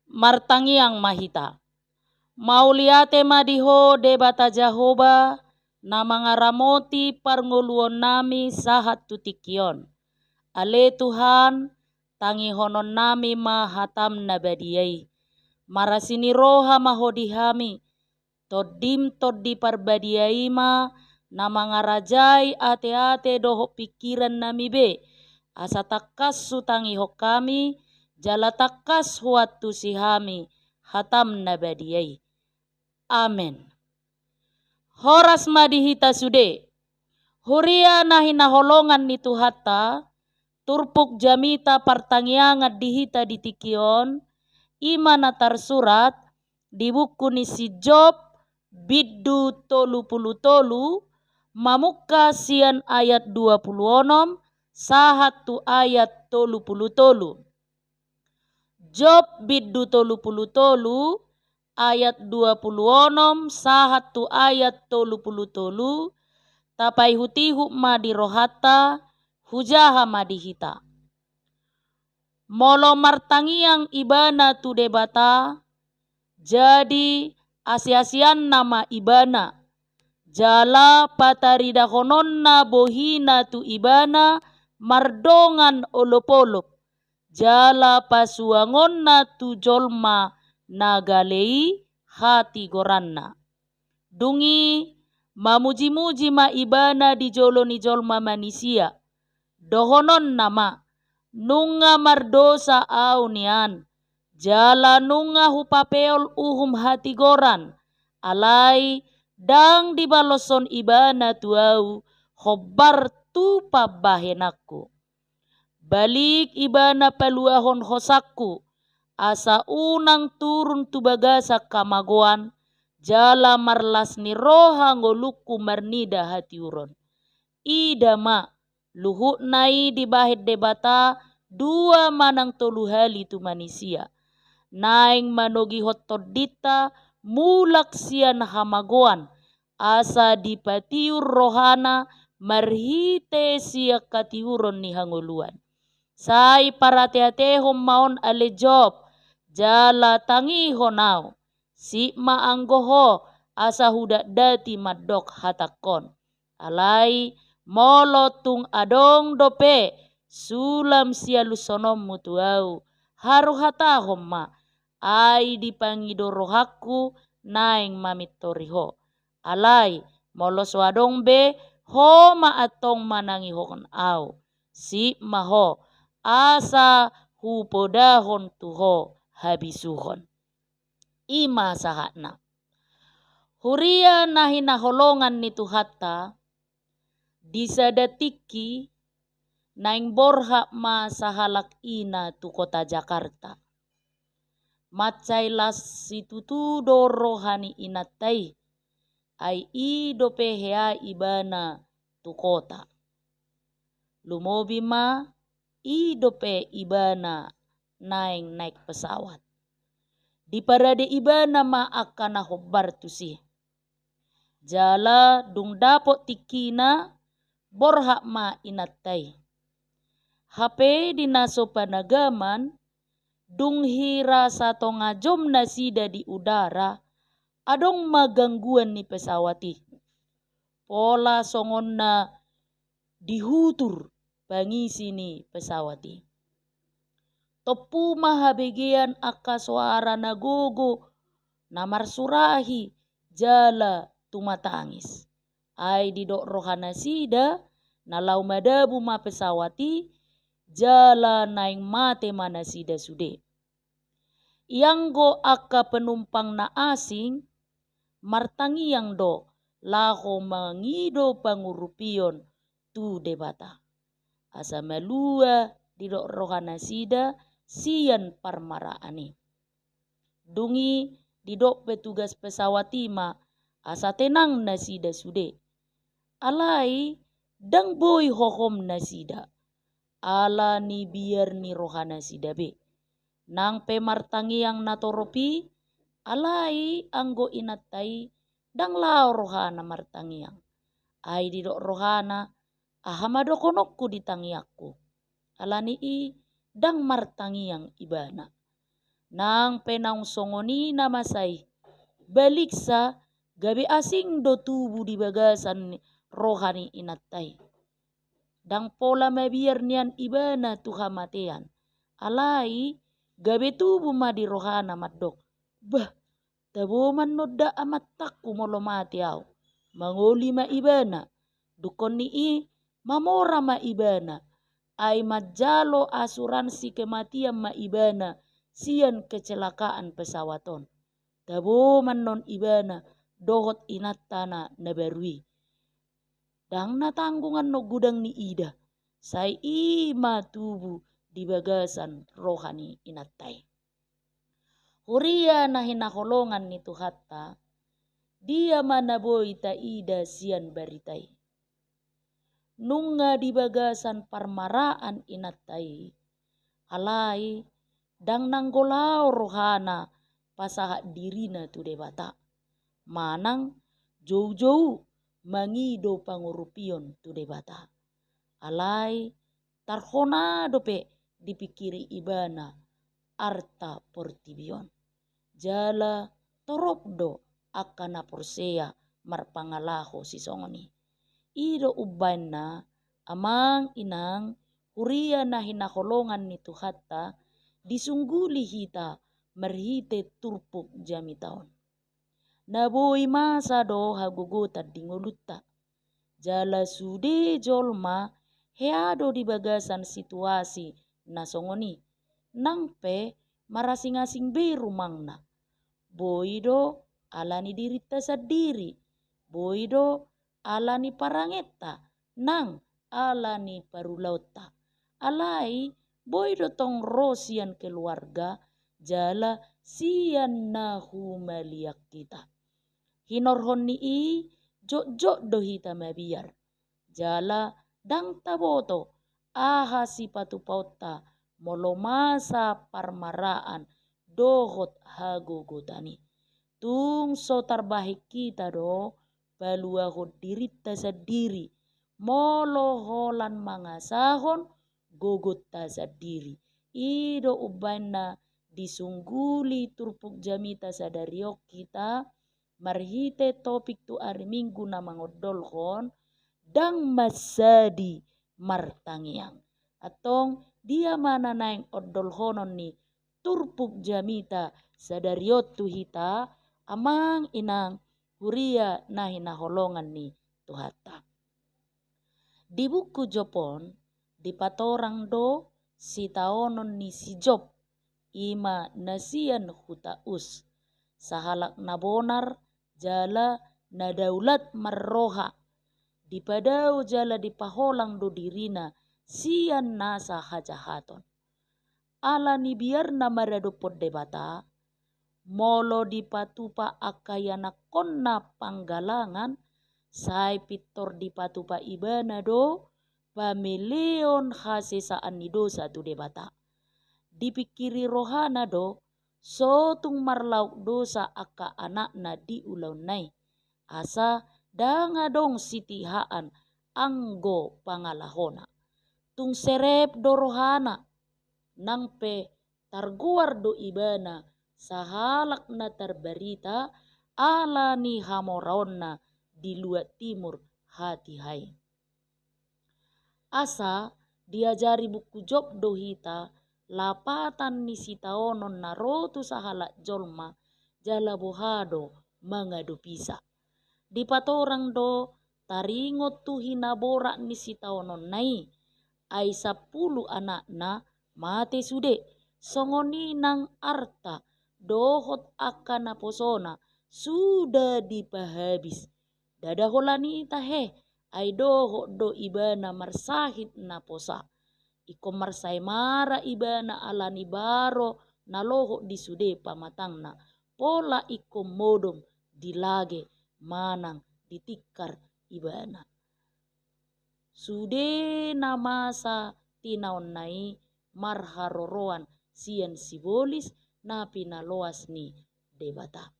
martangiang mahita. Mauliate madiho debata Jahoba na mga ramoti parnguluon nami sahat tutikion. Ale Tuhan, tangihonon nami mahatam na badiyay. Marasini roha mahodihami, toddim toddi parbadiyay ma na mga rajay ate-ate doho pikiran nami be. Asa takas sutangiho kami, jala takas huat tusihami, hatam na badiyay. Amen. Horas madihita sude, huria na hinaholongan ni Tuhata, turpuk jamita partangyangat dihita ditikion, ima na tarsurat di buku ni si Job biddu tolu mamukka sian ayat 26 sahat tu ayat 30. Job biddu tolu ayat 26 sahat tu ayat 30 tapai hutihu ma dirohata hujaha madihita. Molo martangiang ibana tu debata, jadi asiasian nama ibana. Jala patarida hononna bohina tu ibana mardongan olop-olop. Jala pasuangonna tu jolma nagalei hati goranna. Dungi mamuji-muji ma ibana di jolo ni jolma manisia. Dohonon nama. Nunga mardosa au nian, jala nunga hupapeol uhum hati goran, alai dang dibaloson ibana tuau hobar tu pabahenakku. Balik ibana peluahon hosakku, asa unang turun tu bagasa kamagoan, jala marlas ni roha ngoluku marnida hati uron. Idama luhut nai di bahit debata dua manang tolu hali tu manisia. Naing manogi hotodita mulak sian hamagoan. Asa dipatiur rohana marhite sia katiuron ni hanguluan. Sai parateatehom maon ale Job. Jala tangi honau. Si maanggoho asa hudak dati madok hatakon. Alai molotung adong dope sulam sialu sonom mutuau haru hatahom ma ai dipangido rohaku naing mamitoriho alai molos wadong be ho ma atong manangi hokon au si maho asa hupodahon tuho habisuhon ima sahatna huria nahina holongan ni Tuhata disadatiki naing borha ma sahalak ina tu kota Jakarta. Macailas situtudo rohani inatai ai ido pehea ibana tu kota. Lumobi ma ido pe ibana naik pesawat. Di parade ibana ma akana hobar tu sih. Jala dung dapot tikina borha ma inatai. HP dinaso panagaman dung hira sato ngajom nasida di udara adong magangguan ni pesawati. Pola songon na dihutur pangisi ni pesawati. Topu mahabegean aka suara nagogo namarsurahi jala tumatangis. Ai didok rohana sida nalau madabu ma pesawati jala naing mate mana sida sude. Ianggo aka penumpang na asing martangi yang do laho mangido pangurupion tu debata. Asa malua didok rohana sida sian parmaraani. Dungi didok petugas pesawati ma asa tenang nasida sude. Alai dang boy hohom nasida. Ala ni biar ni rohana sida be. Nang pemartangi yang natoropi alai anggo inatai dang lao rohana martangi yang. Ai didok rohana ahamadokonokku ditangi aku. Alani i dang martangi yang ibana. nang penang songoni na masay balik sa gabi asing do tubuh di bagasan rohani inatay. Dang pola mabiar niyan iba na tuhamatian. Alai gabi tubuh ma di rohana madok. Bah, tabo man nodda amat takku molomati aw. Mangoli ma iba na. Dukon ni mamora ma iba na. Ay majalo asuransi kematian ma iba na. Sian kecelakaan pesawaton. Tabo man non iba na. Dohot inatana na berwi. Dang natanggungan no gudang ni ida. Say ima tubuh di bagasan rohani inatay. Huria na hinakolongan ni Tuhatta, dia manaboy ta ida sian baritay. Nunga di bagasan parmaraan inatay, alay dang nanggolaw rohana pasaha dirina tu debata. Manang jauh-jauh mangido pangurupion tu debata. Alai tarhona dope dipikiri ibana arta portibion. Jala torokdo akana porsea marpangalaho si songoni. Ido uban na amang inang huria na hinakolongan ni Tuhatta disungguli hita merhite turpuk jami taon. Naboy masa do hagugutad dingulutta. Jala sude jolma heado di bagasan situasi na songoni. Nangpe marasing-asing be rumangna. Boido alani dirita sendiri. Boido alani parangeta. Nang alani parulauta. Alai boido tong rosian keluarga. Jala sian nahu maliak kita. Hinorhon ni jok-jok do hita mabiar. Jala dang taboto aha si patupauta molomasa parmaraan dohot hagugutani. Tung so tarbahik kita do paluahod dirita sendiri moloholan mangasahon gogot ta sendiri. Ido uban na disungguli turpuk jamita sadariok kita marhite topik tu ari minggu na mangodolhon dang masadi martangiang. Atong dia mana naing odolhonon ni turpuk jamita sadariot tu hita amang inang huria na hinaholongan ni Tuhatta. Di buku Jopon di patorang do si taonon ni si Job ima nasian hutaus sahalak nabonar jala nadaulat marroha di padau jala di paholang do dirina sian nasa hajahaton. Ala ni biar na maradupod debata molo di patupa akayana konna panggalangan say pitor di patupa ibana do pameleon hasesaan ni dosa tu debata. Dipikiri rohana do so tung marlauk dosa aka anak na di ulau nai. Asa danga dong sitihaan anggo pangalahona. Tung serep do rohana nang pe targuar do ibana sahalak na terberita ala ni hamorona di luar timur hati hai. Asa diajari buku Job do hita lapatan ni sitaonon na rotu sahalak jolma jala bohado mangadu pisa. Di patorang do taringot tu hinabora ni sitaonon nai ay 10 anak na mate sude songoni nang arta dohot akan naposona sudah dipahabis. Dadaholani tahe ay dohot do ibana marsahit naposa. Iko marsay mara ibana alani baro naloho di sude pamatangna. Pola iko modom dilage manang ditikar ibana. Sude namasa tinaon nai marharoroan sian sibolis na pinaloas ni debata.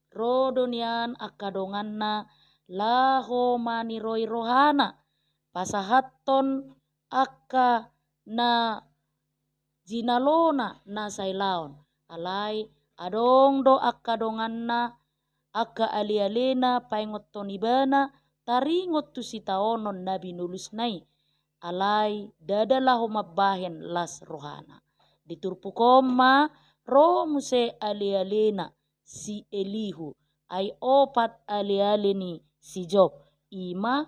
Rodonian akadongan na laho maniroi rohana pasahaton akka na jinalona na sailaon alai adong do akka donganna akka ali-alena paingot tonibana taringot tu sitaonon nabi nulus nai alai dadalaho mabbahen las rohana diturpukoma ro muse ali-alena si Elihu ai opat ali-aleni si Job ima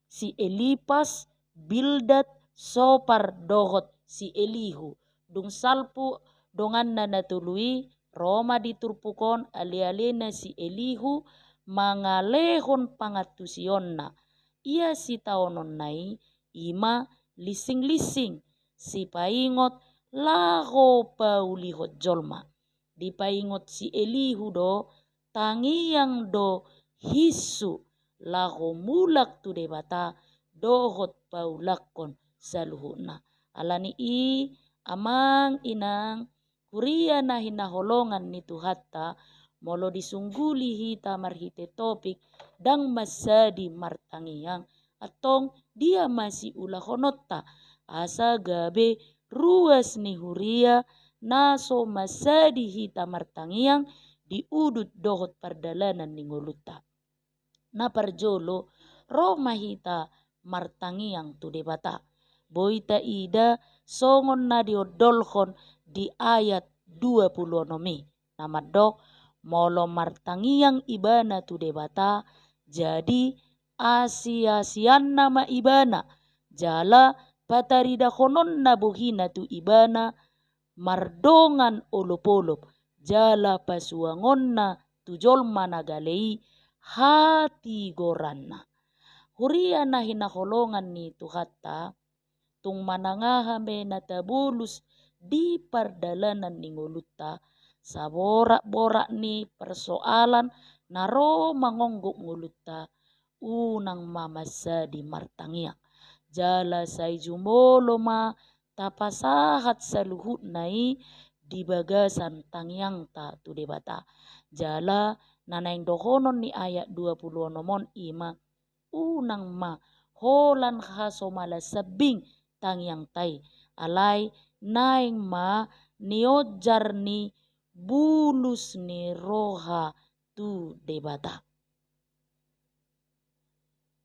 si Elipas Bildad Sopar dohot si Elihu dung salpu donganna natului Roma diturpukon ali-alena si Elihu mangalehon pangatusionna ia si taonon nai ima lising-lising si paingot laho paulihot jolma di paingot si Elihu do tangiang do hisu laho mulak tu debata dohot paulakon saluhuna alani i amang inang kuria na hinaholongan ni Tuhatta molo disungguli hita marhite topik dang masadi martangiang atong dia masih ulah honotta asa gabe ruas ni huria naso masadi hita martangiang diudut dohot pardalanan ni ngolutta na parjolo ro mahita martangiang tu debata boita ida songon na diodolhon di ayat 20 nomi nama dok molo martangiang ibana tu debata jadi asia-asian nama ibana jala patarida honon na buhina tu ibana mardongan olop-olop jala pasuangon na tujol managalei hati goranna huria na hinaholongan ni Tuhatta tung manangahame na tabulus di pardalanan ni ngolutta sa borak-borak ni persoalan naro mangonggok ngolutta unang mamasa di martangiak jala say jumolo ma tapasahat sa luhut nai di bagasan tangiang ta tu debata jala nanaing dohonon ni ayat 20 nomon ima unang ma holan haso mala sabing tangiang tai alai naing ma niojar ni bulus ni roha tu debata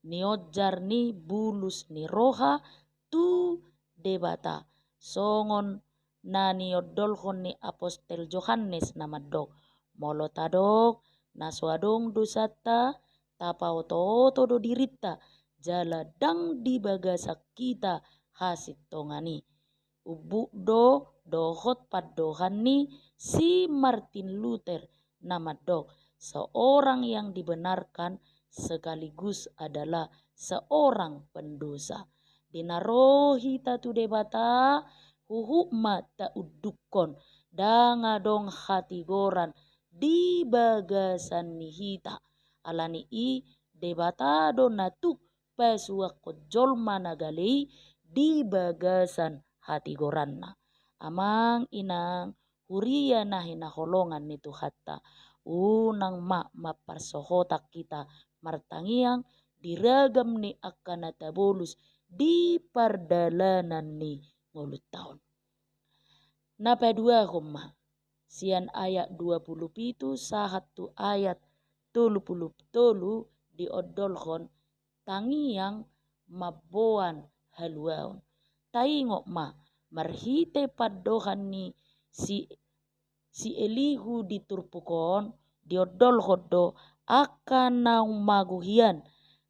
niojar ni bulus ni roha tu debata songon na niodolhon ni apostel Yohanes nama dok molo tadok naswadong dosata tapa oto-oto do dirita jala dang di bagasak kita hasit tongani ubu do dohot padohan ni si Martin Luther nama dok seorang yang dibenarkan sekaligus adalah seorang pendosa dinarohi tatu debata huhukma ta udukon danga dong hati goran di bagasan nihita alani i debata do natuk pasuak kojol managalei di bagasan hati goranna amang inang huria na hinaholongan ni Tuhatta unang maparsohotak kita martangiang diragam ni akan natabolus di pardalanan ni ngulut tahun. Napa dua humma sian ayat 27 sahat tu ayat 30 di odolhon tangiang maboan haluaon. Taingok ma marhite padohan ni si Elihu diturpukon diodol hodo akan naung maguhian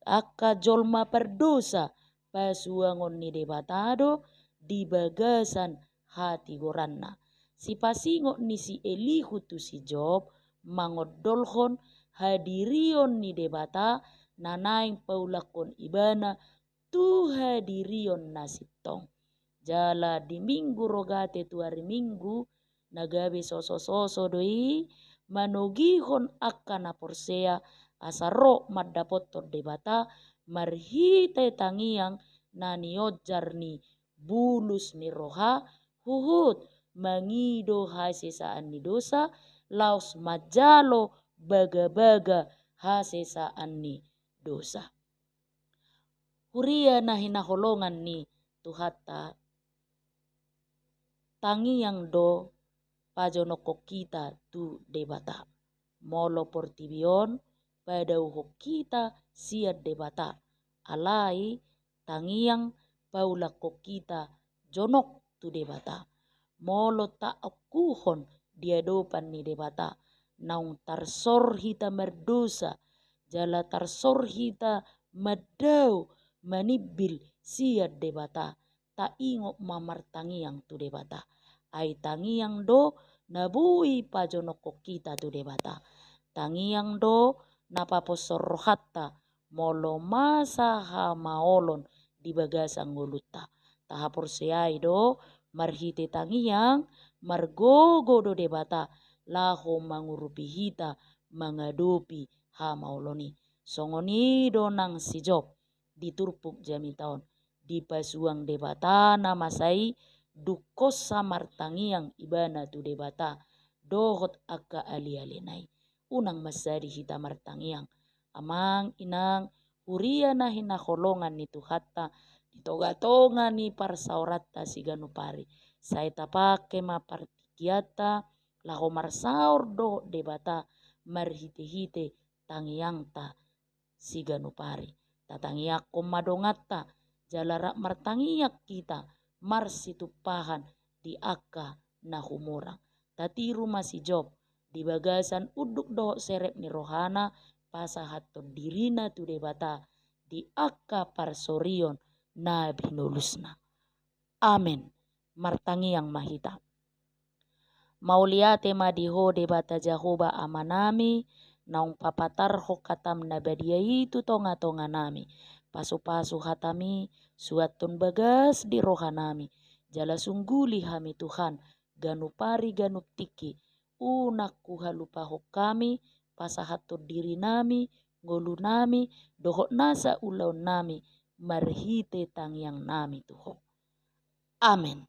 aka jolma perdosa pasuangon ni debatado di bagasan hati goranna si pasingok ni si Elihu tu si Job mangodolhon hadirion ni debata nanaing paulakon ibana tu hadirion nasitong jala di minggu rogate tu hari minggu nagabe soso-soso doi manogihon akan aporsea asaro madapot debata marhite tangiang naniojar ni bulus ni roha huhut mangido hasesaan ni dosa laos majalo baga-baga hasesaan ni dosa huria na hinaholongan ni Tuhatta tangiang do pajonoko kita tu debata. Molo portibion padauho kita siat debata. Alai tangiang paulako kita jonok tu debata. Molo tak akuhon dia dopan ni debata. Naung tarsor hita merdosa. Jala tarsor hita madau manibil siat debata. Ta ingok mamar tangiang tu debata. Ai tangiang do nabui pajonoko kita tu debata. Tangiang do napaposor hatta molo masa ha maolon di bagasang nguluta. Tahapor seai do marhite tangiang margogo do debata laho mangurupi hita mangadopi ha maoloni. Songoni do nang si Job diturpuk jami taon di pasuang debata namasai dukos samar tangiang ibana tu debata dohot akka ali-alinai unang masari hita martangiang amang inang huria na hinaholongan ni Tuhatta ditoga-toga ni parsauratta siganu pari saita pake mapartikiata laho marsaur do debata marhite-hite tangiangta siganu pari tatangiak komadongatta jalarak martangiak kita marsitupahan di akka na humurang. Tatiru masih Job di bagasan uduk do serep ni rohana pasahaton dirina tu debata di akka parsorion na binulusna. Amin. Martangiang mahita. Mauliate madiho debata Jahoba amanami naung papatarho katam nabadia itu tonga-tonga nami. Pasu-pasu hatami suatun bagas di rohanami. Jala sungguli hami Tuhan ganupari ganup tiki. Unakku halupaho kami pasahatur diri nami ngolu nami dohok nasa ulaun nami marhite tangiang nami Tuhan. Amin.